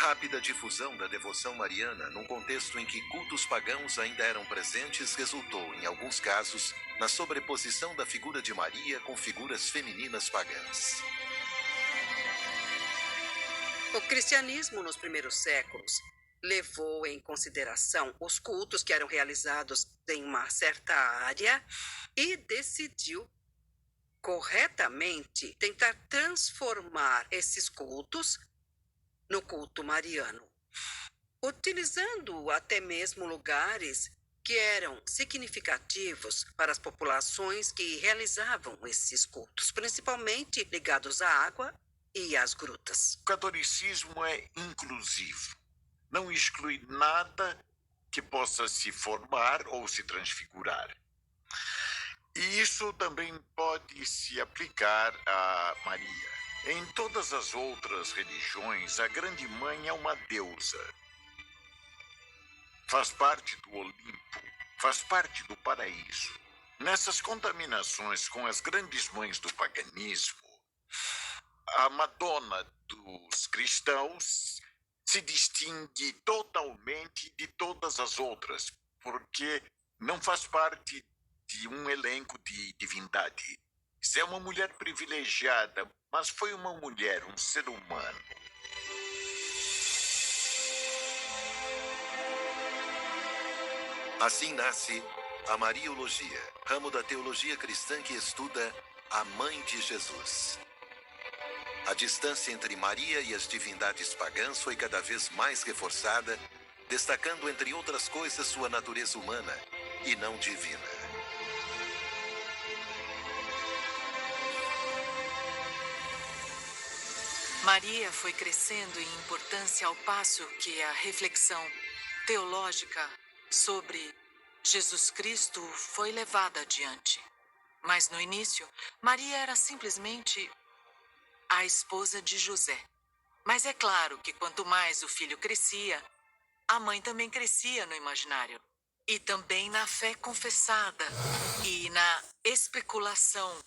rápida difusão da devoção mariana num contexto em que cultos pagãos ainda eram presentes resultou, em alguns casos, na sobreposição da figura de Maria com figuras femininas pagãs. O cristianismo, nos primeiros séculos, levou em consideração os cultos que eram realizados em uma certa área e decidiu corretamente tentar transformar esses cultos no culto mariano, utilizando até mesmo lugares que eram significativos para as populações que realizavam esses cultos, principalmente ligados à água e às grutas. O catolicismo é inclusivo. Não exclui nada que possa se formar ou se transfigurar. E isso também pode se aplicar a Maria. Em todas as outras religiões, a Grande Mãe é uma deusa. Faz parte do Olimpo, faz parte do paraíso. Nessas contaminações com as grandes mães do paganismo, a Madonna dos cristãos se distingue totalmente de todas as outras, porque não faz parte de um elenco de divindade. Isso é uma mulher privilegiada, mas foi uma mulher, um ser humano. Assim nasce a Mariologia, ramo da teologia cristã que estuda a Mãe de Jesus. A distância entre Maria e as divindades pagãs foi cada vez mais reforçada, destacando, entre outras coisas, sua natureza humana e não divina. Maria foi crescendo em importância ao passo que a reflexão teológica sobre Jesus Cristo foi levada adiante. Mas no início, Maria era simplesmente a esposa de José. Mas é claro que quanto mais o filho crescia, a mãe também crescia no imaginário. E também na fé confessada e na especulação,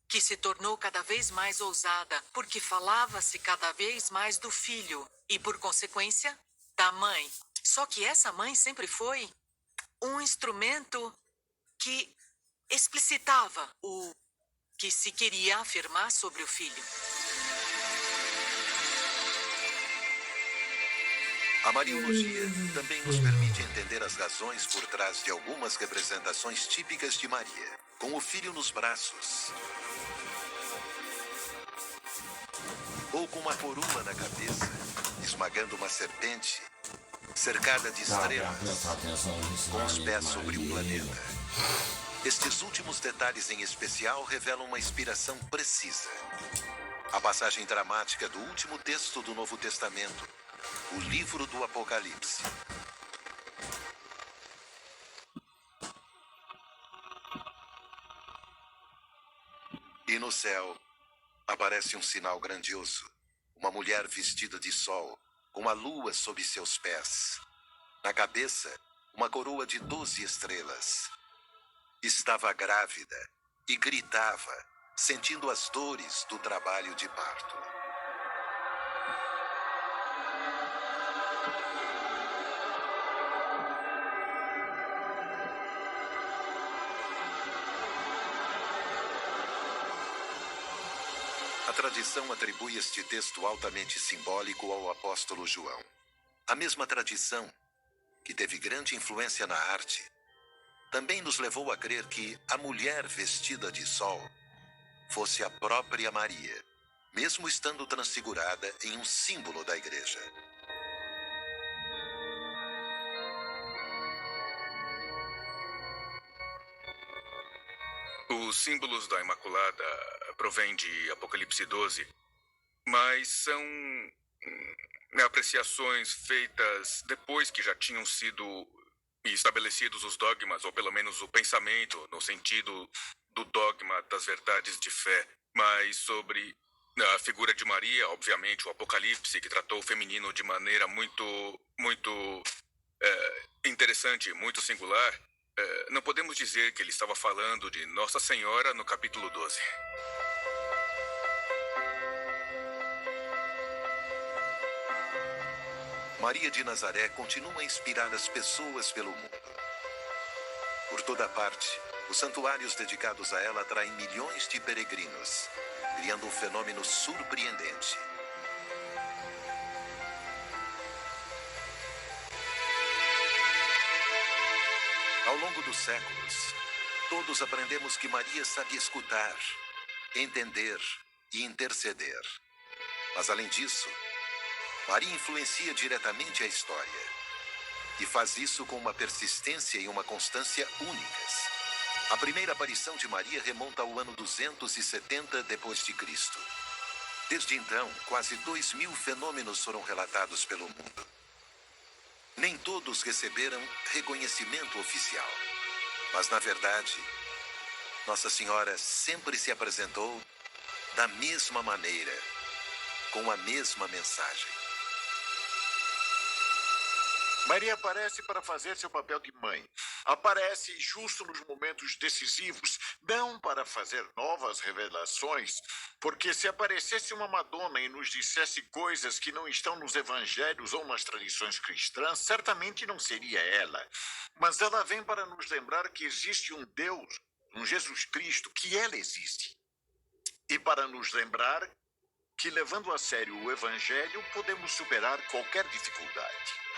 que se tornou cada vez mais ousada, porque falava-se cada vez mais do filho e, por consequência, da mãe. Só que essa mãe sempre foi um instrumento que explicitava o que se queria afirmar sobre o filho. A Mariologia também nos permite entender as razões por trás de algumas representações típicas de Maria, com o filho nos braços, ou com uma coroa na cabeça, esmagando uma serpente, cercada de estrelas, com os pés sobre um planeta. Estes últimos detalhes em especial revelam uma inspiração precisa. A passagem dramática do último texto do Novo Testamento, o livro do Apocalipse. E no céu aparece um sinal grandioso, uma mulher vestida de sol, com a lua sob seus pés. Na cabeça, uma coroa de 12 estrelas. Estava grávida e gritava, sentindo as dores do trabalho de parto. A tradição atribui este texto altamente simbólico ao apóstolo João. A mesma tradição, que teve grande influência na arte, também nos levou a crer que a mulher vestida de sol fosse a própria Maria, mesmo estando transfigurada em um símbolo da igreja. Os símbolos da Imaculada provêm de Apocalipse 12, mas são apreciações feitas depois que já tinham sido estabelecidos os dogmas, ou pelo menos o pensamento, no sentido do dogma das verdades de fé. Mas sobre a figura de Maria, obviamente, o Apocalipse, que tratou o feminino de maneira muito interessante, muito singular, não podemos dizer que ele estava falando de Nossa Senhora no capítulo 12. Maria de Nazaré continua a inspirar as pessoas pelo mundo. Por toda parte, os santuários dedicados a ela atraem milhões de peregrinos, criando um fenômeno surpreendente. Ao longo dos séculos, todos aprendemos que Maria sabia escutar, entender e interceder. Mas, além disso, Maria influencia diretamente a história e faz isso com uma persistência e uma constância únicas. A primeira aparição de Maria remonta ao ano 270 d.C. Desde então, quase 2.000 fenômenos foram relatados pelo mundo. Nem todos receberam reconhecimento oficial, mas, na verdade, Nossa Senhora sempre se apresentou da mesma maneira, com a mesma mensagem. Maria aparece para fazer seu papel de mãe. Aparece justo nos momentos decisivos, não para fazer novas revelações, porque se aparecesse uma Madonna e nos dissesse coisas que não estão nos evangelhos ou nas tradições cristãs, certamente não seria ela. Mas ela vem para nos lembrar que existe um Deus, um Jesus Cristo, que ela existe. E para nos lembrar que, levando a sério o evangelho, podemos superar qualquer dificuldade.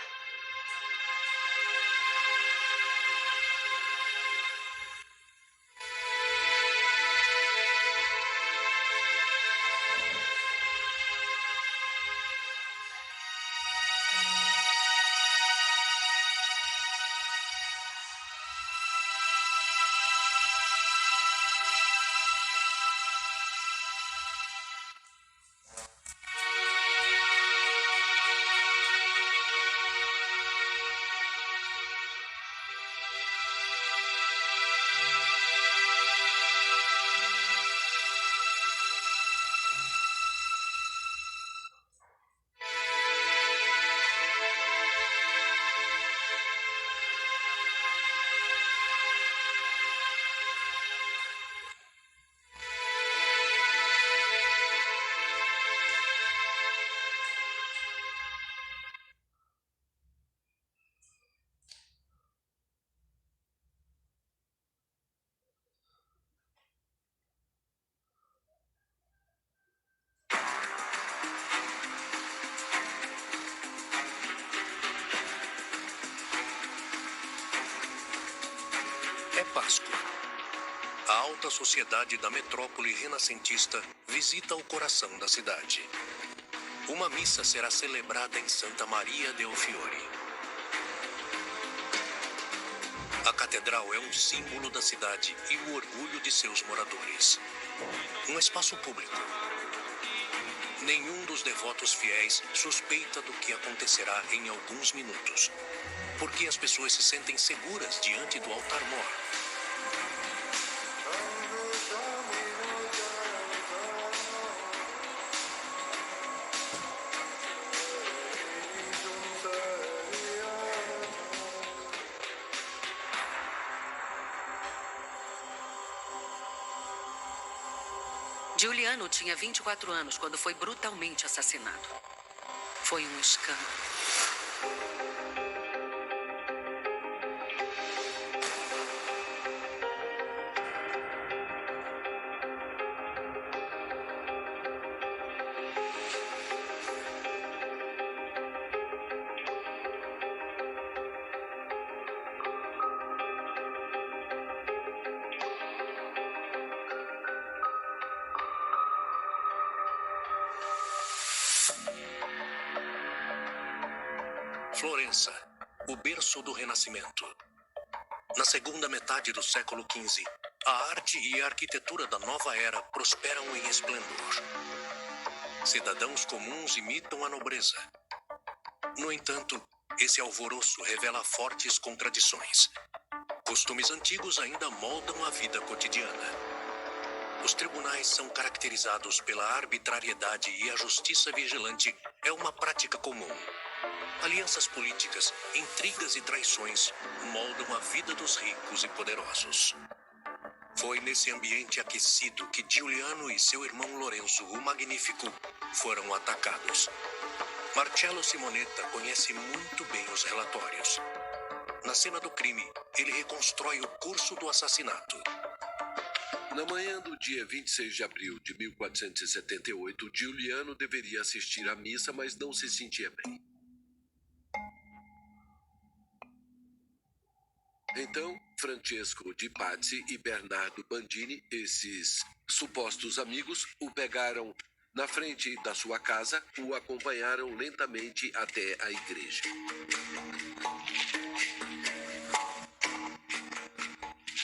É Páscoa. A alta sociedade da metrópole renascentista visita o coração da cidade. Uma missa será celebrada em Santa Maria del Fiore. A catedral é um símbolo da cidade e o orgulho de seus moradores. Um espaço público. Nenhum dos devotos fiéis suspeita do que acontecerá em alguns minutos, porque as pessoas se sentem seguras diante do altar-mor. Giuliano tinha 24 anos quando foi brutalmente assassinado. Foi um escândalo. Florença, o berço do Renascimento. Na segunda metade do século XV, a arte e a arquitetura da nova era prosperam em esplendor. Cidadãos comuns imitam a nobreza. No entanto, esse alvoroço revela fortes contradições. Costumes antigos ainda moldam a vida cotidiana. Os tribunais são caracterizados pela arbitrariedade e a justiça vigilante é uma prática comum. Alianças políticas, intrigas e traições moldam a vida dos ricos e poderosos. Foi nesse ambiente aquecido que Giuliano e seu irmão Lorenzo, o Magnífico, foram atacados. Marcello Simonetta conhece muito bem os relatórios. Na cena do crime, ele reconstrói o curso do assassinato. Na manhã do dia 26 de abril de 1478, Giuliano deveria assistir à missa, mas não se sentia bem. Então, Francesco Di Pazzi e Bernardo Bandini, esses supostos amigos, o pegaram na frente da sua casa, o acompanharam lentamente até a igreja.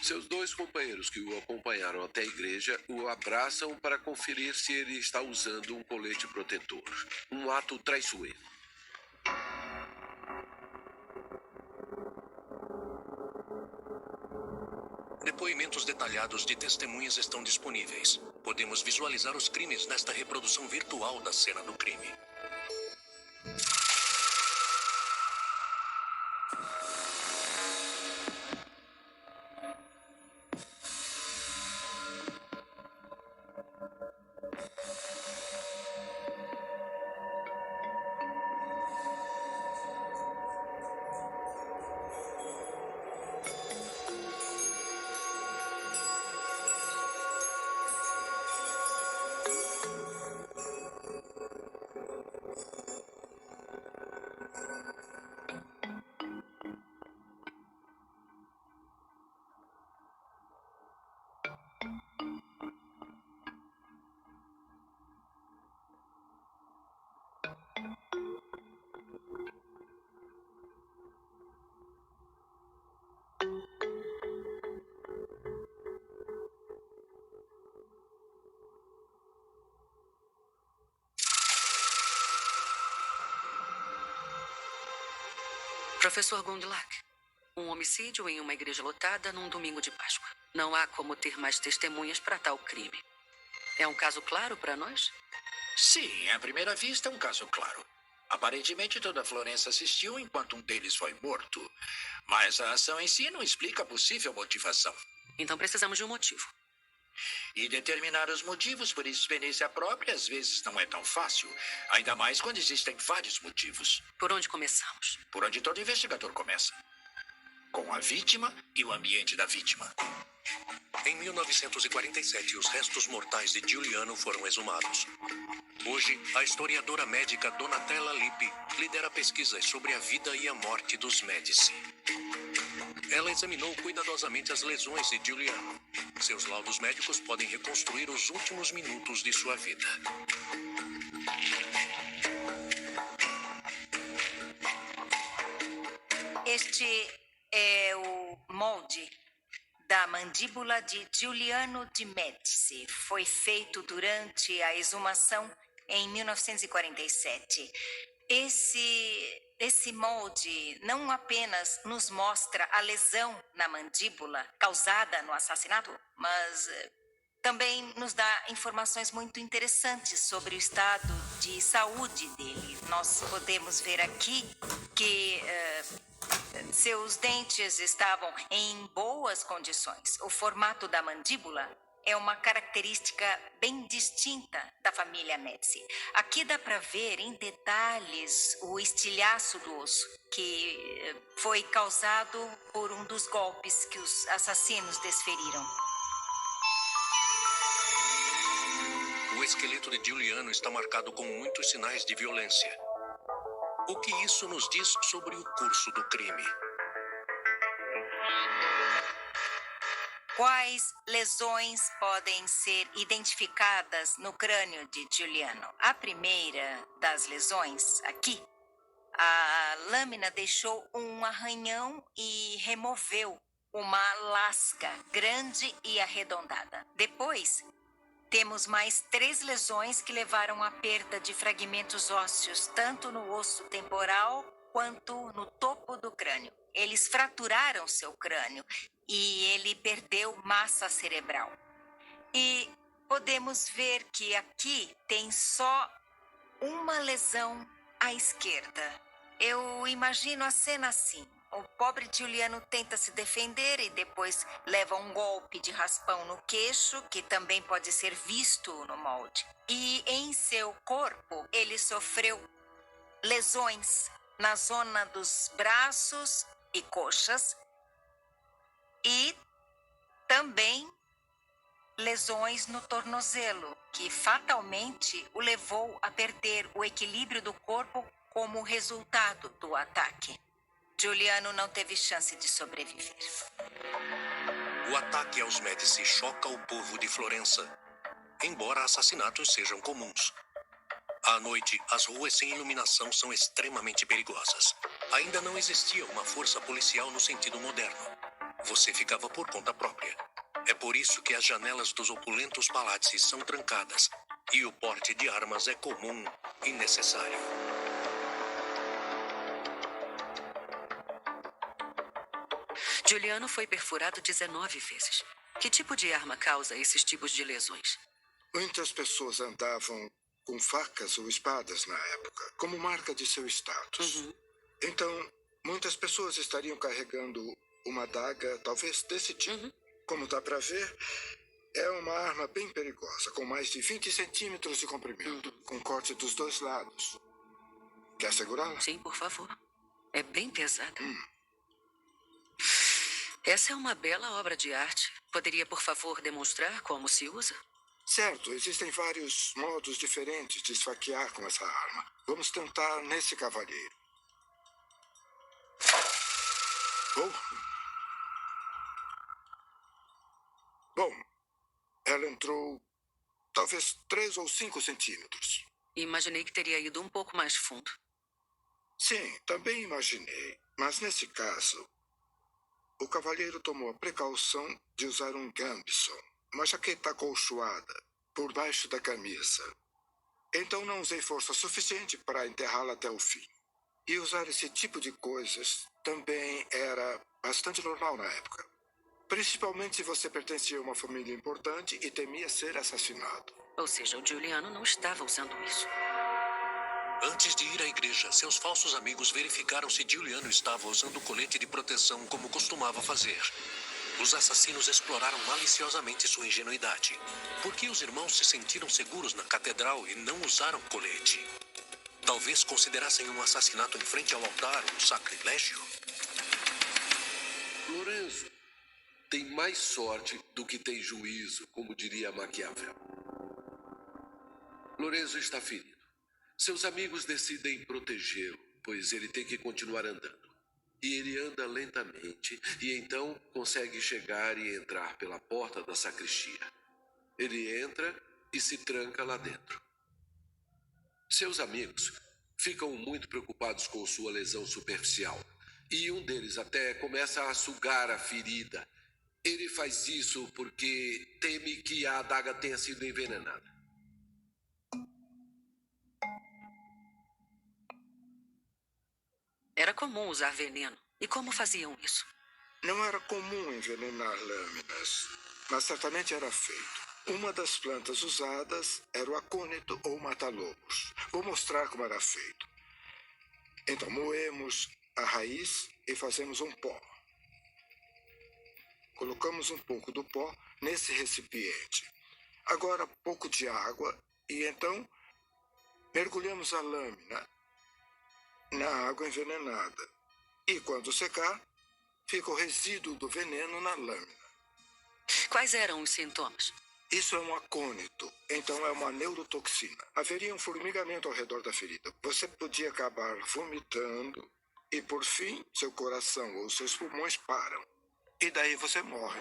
Seus dois companheiros que o acompanharam até a igreja o abraçam para conferir se ele está usando um colete protetor. Um ato traiçoeiro. Depoimentos detalhados de testemunhas estão disponíveis. Podemos visualizar os crimes nesta reprodução virtual da cena do crime. Professor Gundlach, um homicídio em uma igreja lotada num domingo de Páscoa. Não há como ter mais testemunhas para tal crime. É um caso claro para nós? Sim, à primeira vista é um caso claro. Aparentemente toda Florença assistiu enquanto um deles foi morto. Mas a ação em si não explica a possível motivação. Então precisamos de um motivo. E determinar os motivos por experiência própria às vezes não é tão fácil. Ainda mais quando existem vários motivos. Por onde começamos? Por onde todo investigador começa. Com a vítima e o ambiente da vítima. Em 1947, os restos mortais de Giuliano foram exumados. Hoje, a historiadora médica Donatella Lippi lidera pesquisas sobre a vida e a morte dos Médici. Ela examinou cuidadosamente as lesões de Giuliano. Seus laudos médicos podem reconstruir os últimos minutos de sua vida. Este é o molde da mandíbula de Giuliano de Médici. Foi feito durante a exumação em 1947. Esse molde não apenas nos mostra a lesão na mandíbula causada no assassinato, mas também nos dá informações muito interessantes sobre o estado de saúde dele. Nós podemos ver aqui que seus dentes estavam em boas condições. O formato da mandíbula é uma característica bem distinta da família Médici. Aqui dá para ver em detalhes o estilhaço do osso, que foi causado por um dos golpes que os assassinos desferiram. O esqueleto de Giuliano está marcado com muitos sinais de violência. O que isso nos diz sobre o curso do crime? Quais lesões podem ser identificadas no crânio de Giuliano? A primeira das lesões, aqui, a lâmina deixou um arranhão e removeu uma lasca grande e arredondada. Depois, temos mais 3 lesões que levaram à perda de fragmentos ósseos, tanto no osso temporal quanto no topo do crânio. Eles fraturaram seu crânio e ele perdeu massa cerebral. E podemos ver que aqui tem só uma lesão à esquerda. Eu imagino a cena assim. O pobre Giuliano tenta se defender e depois leva um golpe de raspão no queixo, que também pode ser visto no molde. E em seu corpo, ele sofreu lesões na zona dos braços e coxas e também lesões no tornozelo, que fatalmente o levou a perder o equilíbrio do corpo como resultado do ataque. Giuliano não teve chance de sobreviver. O ataque aos Médici choca o povo de Florença, embora assassinatos sejam comuns. À noite, as ruas sem iluminação são extremamente perigosas. Ainda não existia uma força policial no sentido moderno. Você ficava por conta própria. É por isso que as janelas dos opulentos palácios são trancadas e o porte de armas é comum e necessário. Giuliano foi perfurado 19 vezes. Que tipo de arma causa esses tipos de lesões? Muitas pessoas andavam com facas ou espadas na época, como marca de seu status. Então, muitas pessoas estariam carregando uma adaga, talvez desse tipo. Como dá para ver, é uma arma bem perigosa, com mais de 20 centímetros de comprimento, com corte dos dois lados. Quer segurá-la? Sim, por favor. É bem pesada. Essa é uma bela obra de arte. Poderia, por favor, demonstrar como se usa? Certo, existem vários modos diferentes de esfaquear com essa arma. Vamos tentar nesse cavalheiro. Bom, ela entrou talvez 3 ou 5 centímetros. Imaginei que teria ido um pouco mais fundo. Sim, também imaginei. Mas nesse caso, o cavalheiro tomou a precaução de usar um gambson, uma jaqueta acolchoada, por baixo da camisa. Então não usei força suficiente para enterrá-la até o fim. E usar esse tipo de coisas também era bastante normal na época. Principalmente se você pertencia a uma família importante e temia ser assassinado. Ou seja, o Giuliano não estava usando isso. Antes de ir à igreja, seus falsos amigos verificaram se Giuliano estava usando o colete de proteção como costumava fazer. Os assassinos exploraram maliciosamente sua ingenuidade. Por que os irmãos se sentiram seguros na catedral e não usaram colete? Talvez considerassem um assassinato em frente ao altar um sacrilégio? Lorenzo tem mais sorte do que tem juízo, como diria Maquiavel. Lorenzo está ferido. Seus amigos decidem protegê-lo, pois ele tem que continuar andando. E ele anda lentamente, e então consegue chegar e entrar pela porta da sacristia. Ele entra e se tranca lá dentro. Seus amigos ficam muito preocupados com sua lesão superficial, e um deles até começa a sugar a ferida. Ele faz isso porque teme que a adaga tenha sido envenenada. Era comum usar veneno. E como faziam isso? Não era comum envenenar lâminas, mas certamente era feito. Uma das plantas usadas era o acônito ou mata-lobos. Vou mostrar como era feito. Então, moemos a raiz e fazemos um pó. Colocamos um pouco do pó nesse recipiente. Agora, pouco de água e então mergulhamos a lâmina na água envenenada. E quando secar, fica o resíduo do veneno na lâmina. Quais eram os sintomas? Isso é um acônito, então é uma neurotoxina. Haveria um formigamento ao redor da ferida. Você podia acabar vomitando e, por fim, seu coração ou seus pulmões param. E daí você morre.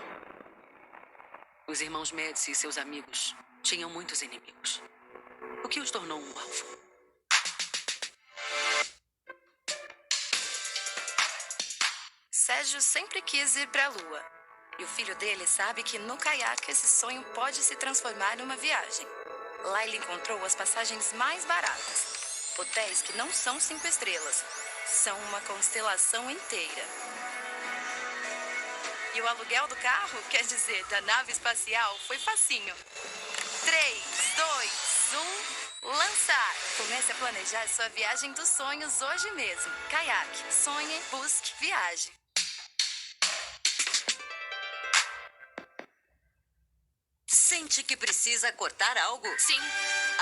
Os irmãos Médici e seus amigos tinham muitos inimigos. O que os tornou um alvo? Sérgio sempre quis ir para a Lua. E o filho dele sabe que no caiaque esse sonho pode se transformar numa viagem. Lá ele encontrou as passagens mais baratas. Hotéis que não são 5 estrelas. São uma constelação inteira. E o aluguel do carro, quer dizer, da nave espacial, foi facinho. 3, 2, 1, lançar! Comece a planejar sua viagem dos sonhos hoje mesmo. Caiaque, sonhe, busque, viaje. Sente que precisa cortar algo? Sim.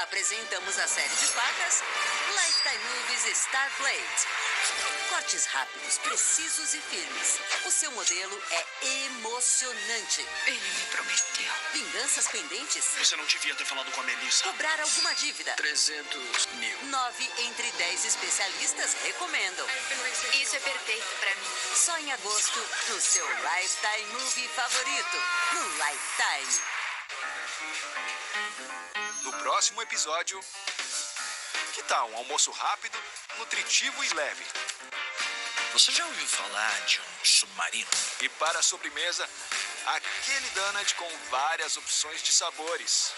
apresentamos a série de placas Lifetime Movies Starblade. Cortes rápidos, precisos e firmes. O seu modelo é emocionante. Ele me prometeu. Vinganças pendentes? Você não devia ter falado com a Melissa. Cobrar alguma dívida? 300 mil. 9 entre 10 especialistas recomendam. Isso é perfeito pra mim. Só em agosto, no seu Lifetime Movie favorito. No Lifetime. No próximo episódio, que tal um almoço rápido, nutritivo e leve? Você já ouviu falar de um submarino? E para a sobremesa, aquele donut com várias opções de sabores.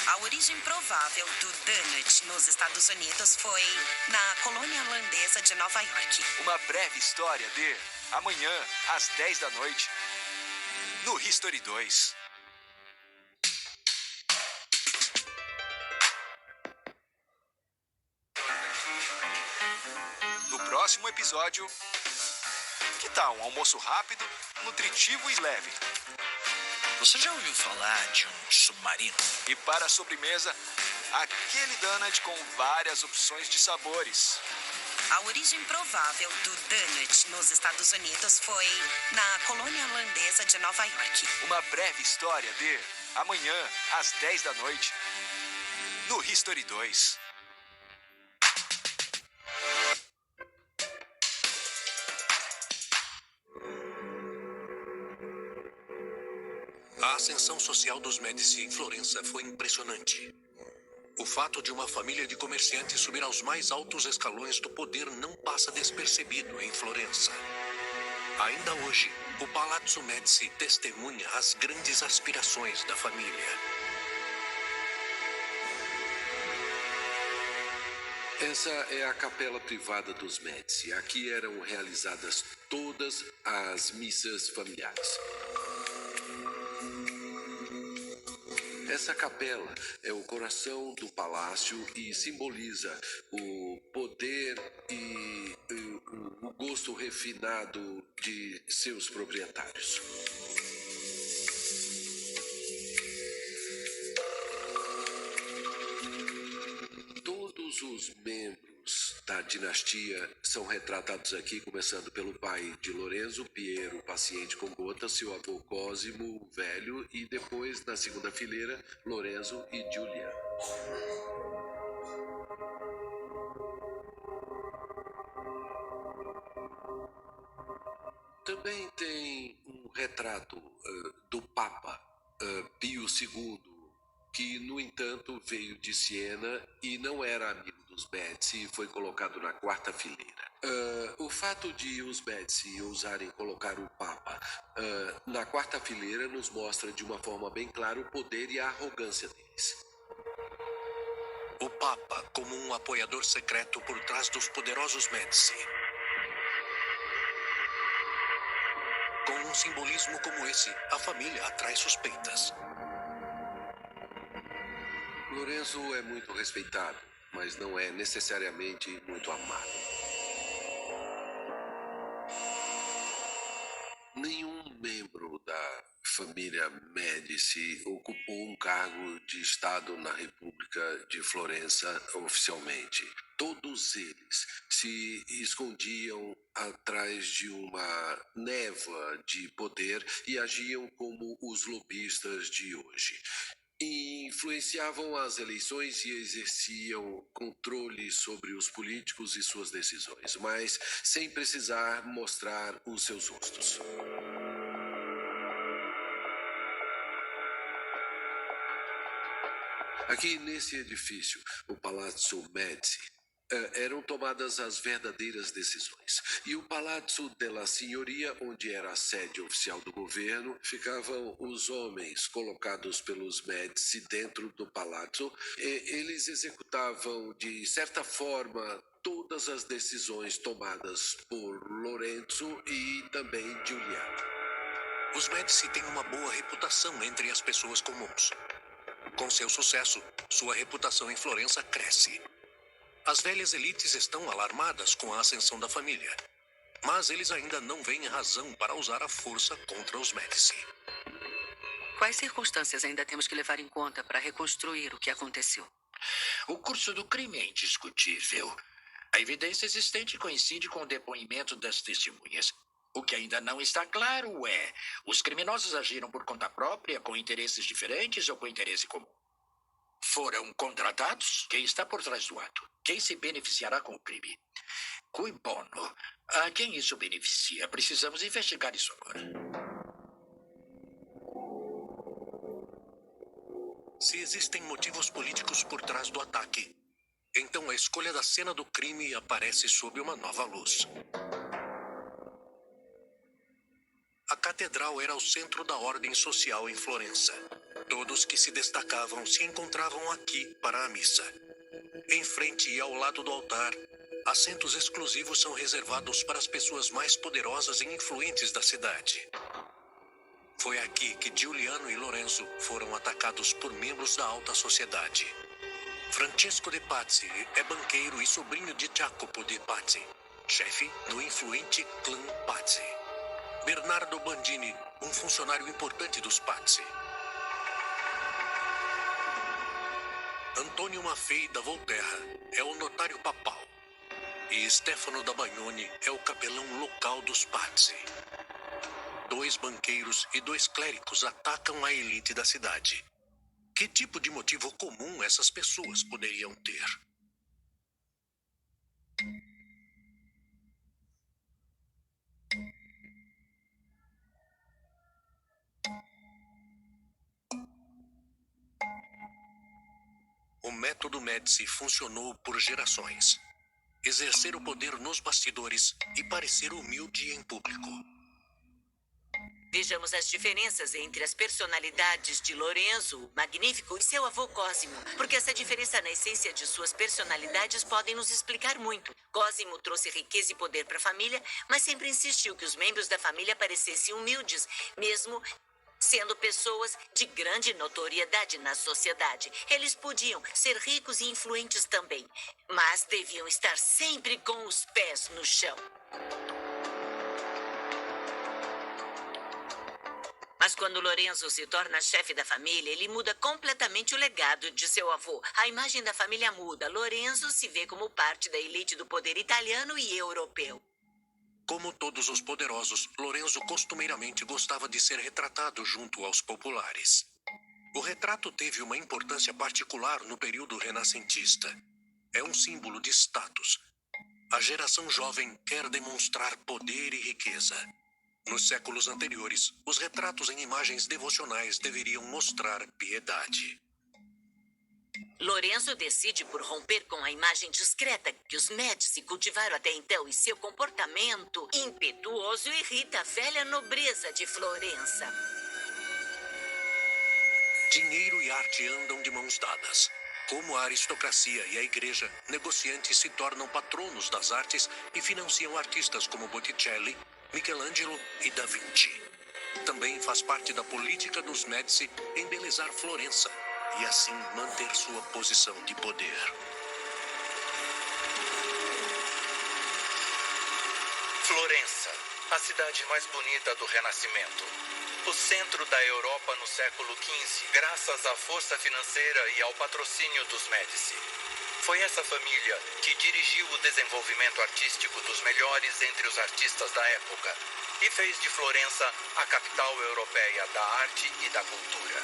A origem provável do donut nos Estados Unidos foi na colônia holandesa de Nova York. Uma breve história de amanhã, às 10 da noite, no History 2. No próximo episódio, que tal um almoço rápido, nutritivo e leve? Você já ouviu falar de um submarino? E para a sobremesa, aquele donut com várias opções de sabores. A origem provável do donut nos Estados Unidos foi na colônia holandesa de Nova York. Uma breve história de amanhã, às 10 da noite, no History 2. A ascensão social dos Médici em Florença foi impressionante. O fato de uma família de comerciantes subir aos mais altos escalões do poder não passa despercebido em Florença. Ainda hoje, o Palazzo Médici testemunha as grandes aspirações da família. Essa é a capela privada dos Médici. Aqui eram realizadas todas as missas familiares. Essa capela é o coração do palácio e simboliza o poder e o gosto refinado de seus proprietários. Todos os membros da dinastia são retratados aqui, começando pelo pai de Lorenzo, Piero, paciente com gota, seu avô Cosimo, o velho, e depois, na segunda fileira, Lorenzo e Giuliano. Também tem um retrato do Papa Pio II, que, no entanto, veio de Siena e não era amigo dos Médici e foi colocado na quarta fileira. O fato de os Médici ousarem colocar o Papa na quarta fileira nos mostra de uma forma bem clara o poder e a arrogância deles. O Papa como um apoiador secreto por trás dos poderosos Médici. Com um simbolismo como esse, a família atrai suspeitas. Lorenzo é muito respeitado, mas não é necessariamente muito amado. Nenhum membro da família Médici ocupou um cargo de Estado na República de Florença oficialmente. Todos eles se escondiam atrás de uma névoa de poder e agiam como os lobistas de hoje. Influenciavam as eleições e exerciam controle sobre os políticos e suas decisões, mas sem precisar mostrar os seus rostos. Aqui nesse edifício, o Palazzo Médici, eram tomadas as verdadeiras decisões. E o Palazzo della Signoria, onde era a sede oficial do governo, ficavam os homens colocados pelos Médici dentro do palazzo. Eles executavam, de certa forma, todas as decisões tomadas por Lorenzo e também Giuliano. Os Médici têm uma boa reputação entre as pessoas comuns. Com seu sucesso, sua reputação em Florença cresce. As velhas elites estão alarmadas com a ascensão da família, mas eles ainda não veem razão para usar a força contra os Médici. Quais circunstâncias ainda temos que levar em conta para reconstruir o que aconteceu? O curso do crime é indiscutível. A evidência existente coincide com o depoimento das testemunhas. O que ainda não está claro é: os criminosos agiram por conta própria, com interesses diferentes ou com interesse comum? Foram contratados? Quem está por trás do ato? Quem se beneficiará com o crime? Cui bono? A quem isso beneficia? Precisamos investigar isso agora. Se existem motivos políticos por trás do ataque, então a escolha da cena do crime aparece sob uma nova luz. A catedral era o centro da ordem social em Florença. Todos que se destacavam se encontravam aqui para a missa. Em frente e ao lado do altar, assentos exclusivos são reservados para as pessoas mais poderosas e influentes da cidade. Foi aqui que Giuliano e Lorenzo foram atacados por membros da alta sociedade. Francesco de Pazzi é banqueiro e sobrinho de Jacopo de Pazzi, chefe do influente clã Pazzi. Bernardo Bandini, um funcionário importante dos Pazzi. Antônio Maffei da Volterra é o notário papal. E Stefano da Bagnoni é o capelão local dos Pazzi. 2 banqueiros e 2 clérigos atacam a elite da cidade. Que tipo de motivo comum essas pessoas poderiam ter? O método Médici funcionou por gerações. Exercer o poder nos bastidores e parecer humilde em público. Vejamos as diferenças entre as personalidades de Lorenzo, o Magnífico, e seu avô Cosimo, porque essa diferença na essência de suas personalidades podem nos explicar muito. Cosimo trouxe riqueza e poder para a família, mas sempre insistiu que os membros da família parecessem humildes, mesmo sendo pessoas de grande notoriedade na sociedade. Eles podiam ser ricos e influentes também, mas deviam estar sempre com os pés no chão. Mas quando Lorenzo se torna chefe da família, ele muda completamente o legado de seu avô. A imagem da família muda. Lorenzo se vê como parte da elite do poder italiano e europeu. Como todos os poderosos, Lorenzo costumeiramente gostava de ser retratado junto aos populares. O retrato teve uma importância particular no período renascentista. É um símbolo de status. A geração jovem quer demonstrar poder e riqueza. Nos séculos anteriores, os retratos em imagens devocionais deveriam mostrar piedade. Lorenzo decide por romper com a imagem discreta que os Médici cultivaram até então, e seu comportamento impetuoso irrita a velha nobreza de Florença. Dinheiro e arte andam de mãos dadas. Como a aristocracia e a igreja, negociantes se tornam patronos das artes e financiam artistas como Botticelli, Michelangelo e Da Vinci. Também faz parte da política dos Médici embelezar Florença e assim manter sua posição de poder. Florença, a cidade mais bonita do Renascimento. O centro da Europa no século XV, graças à força financeira e ao patrocínio dos Médici. Foi essa família que dirigiu o desenvolvimento artístico dos melhores entre os artistas da época e fez de Florença a capital europeia da arte e da cultura.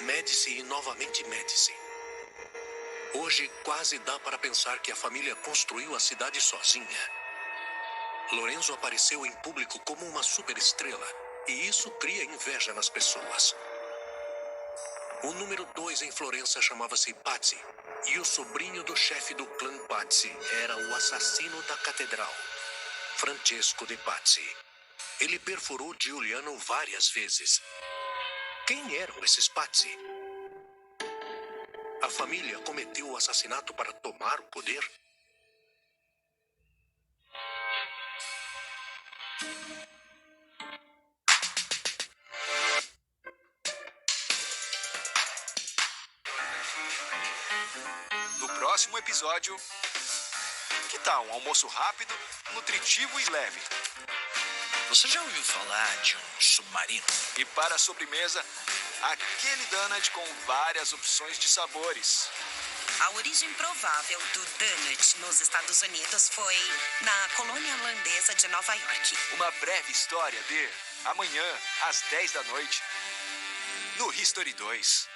Médici e novamente Médici. Hoje quase dá para pensar que a família construiu a cidade sozinha. Lorenzo apareceu em público como uma superestrela. E isso cria inveja nas pessoas. O número 2 em Florença chamava-se Pazzi. E o sobrinho do chefe do clã Pazzi era o assassino da catedral, Francesco de Pazzi. Ele perfurou Giuliano várias vezes. Quem eram esses Pazzi? A família cometeu o assassinato para tomar o poder? No próximo episódio, que tal um almoço rápido, nutritivo e leve? Você já ouviu falar de um submarino? E para a sobremesa, aquele donut com várias opções de sabores. A origem provável do donut nos Estados Unidos foi na colônia holandesa de Nova York. Uma breve história de amanhã, às 10 da noite, no History 2.